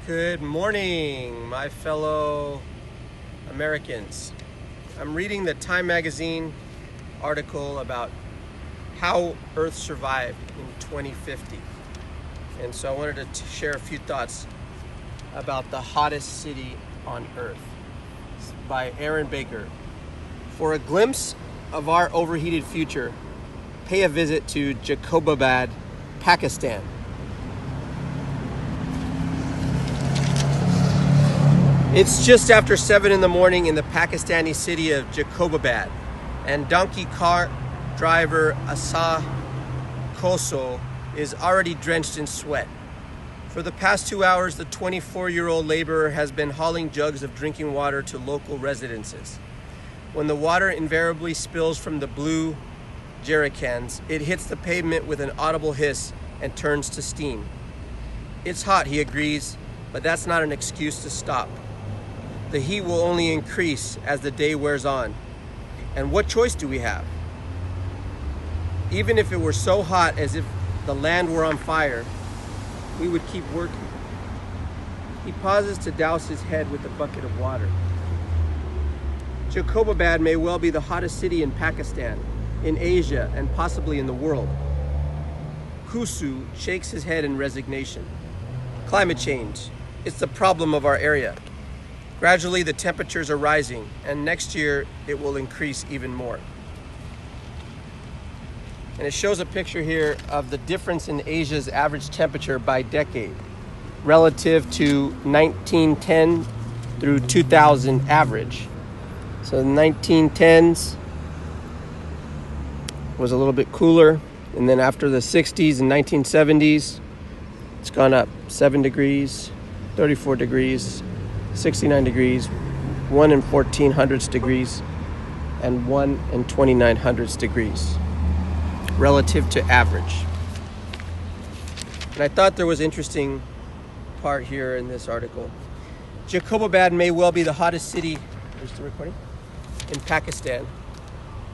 Good morning, my fellow Americans. I'm reading the Time magazine article about how Earth survived in 2050. And so I wanted to share a few thoughts about the hottest city on Earth. It's by Aaron Baker. For a glimpse of our overheated future, pay a visit to Jacobabad, Pakistan. It's just after 7 in the morning in the Pakistani city of Jacobabad, and donkey cart driver Asa Koso is already drenched in sweat. For the past 2 hours, the 24-year-old laborer has been hauling jugs of drinking water to local residences. When the water invariably spills from the blue jerrycans, it hits the pavement with an audible hiss and turns to steam. It's hot, he agrees, but that's not an excuse to stop. The heat will only increase as the day wears on. And what choice do we have? Even if it were so hot as if the land were on fire, we would keep working. He pauses to douse his head with a bucket of water. Jacobabad may well be the hottest city in Pakistan, in Asia, and possibly in the world. Kusu shakes his head in resignation. Climate change, it's the problem of our area. Gradually, the temperatures are rising, and next year it will increase even more. And it shows a picture here of the difference in Asia's average temperature by decade relative to 1910 through 2000 average. So the 1910s was a little bit cooler, and then after the 60s and 1970s, it's gone up 7 degrees, 34 degrees, 69 degrees, 1 in 1400ths degrees, and 1 in 2900ths degrees relative to average. And I thought there was an interesting part here in this article. Jacobabad may well be the hottest city, are you still recording? In Pakistan,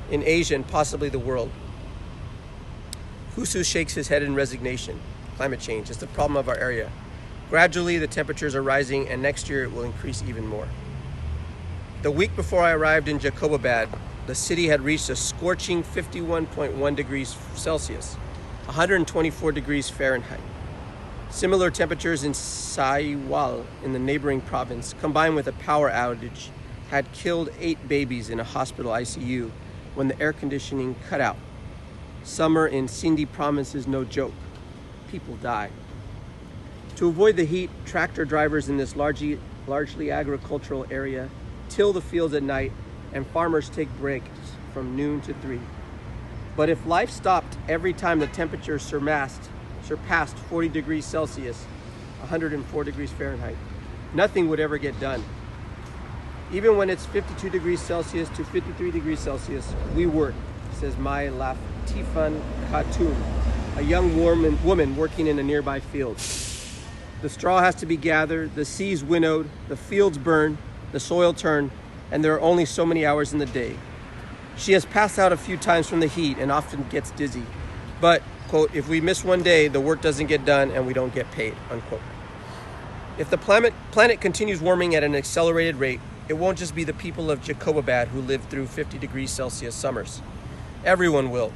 in Asia, and possibly the world. Husu shakes his head in resignation. Climate change is the problem of our area. Gradually, the temperatures are rising, and next year it will increase even more. The week before I arrived in Jacobabad, the city had reached a scorching 51.1 degrees Celsius, 124 degrees Fahrenheit. Similar temperatures in Saiwal, in the neighboring province, combined with a power outage, had killed 8 babies in a hospital ICU when the air conditioning cut out. Summer in Sindhi province is no joke. People die. To avoid the heat, tractor drivers in this largely agricultural area till the fields at night, and farmers take breaks from noon to 3. But if life stopped every time the temperature surpassed 40 degrees Celsius, 104 degrees Fahrenheit, nothing would ever get done. Even when it's 52 degrees Celsius to 53 degrees Celsius, we work, says Mai Latifan Khatun, a young woman working in a nearby field. The straw has to be gathered, the seeds winnowed, the fields burned, the soil turned, and there are only so many hours in the day. She has passed out a few times from the heat and often gets dizzy. But, quote, if we miss one day, the work doesn't get done and we don't get paid, unquote. If the planet continues warming at an accelerated rate, it won't just be the people of Jacobabad who live through 50 degrees Celsius summers. Everyone will.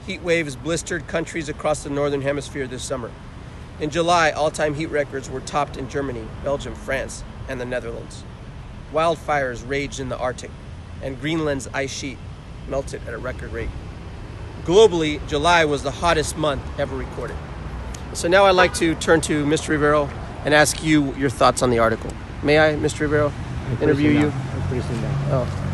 Heat waves blistered countries across the northern hemisphere this summer. In July, all-time heat records were topped in Germany, Belgium, France, and the Netherlands. Wildfires raged in the Arctic, and Greenland's ice sheet melted at a record rate. Globally, July was the hottest month ever recorded. So now I'd like to turn to Mr. Rivero and ask you your thoughts on the article. May I, Mr. Rivero, interview you? I'm pretty soon now. Oh.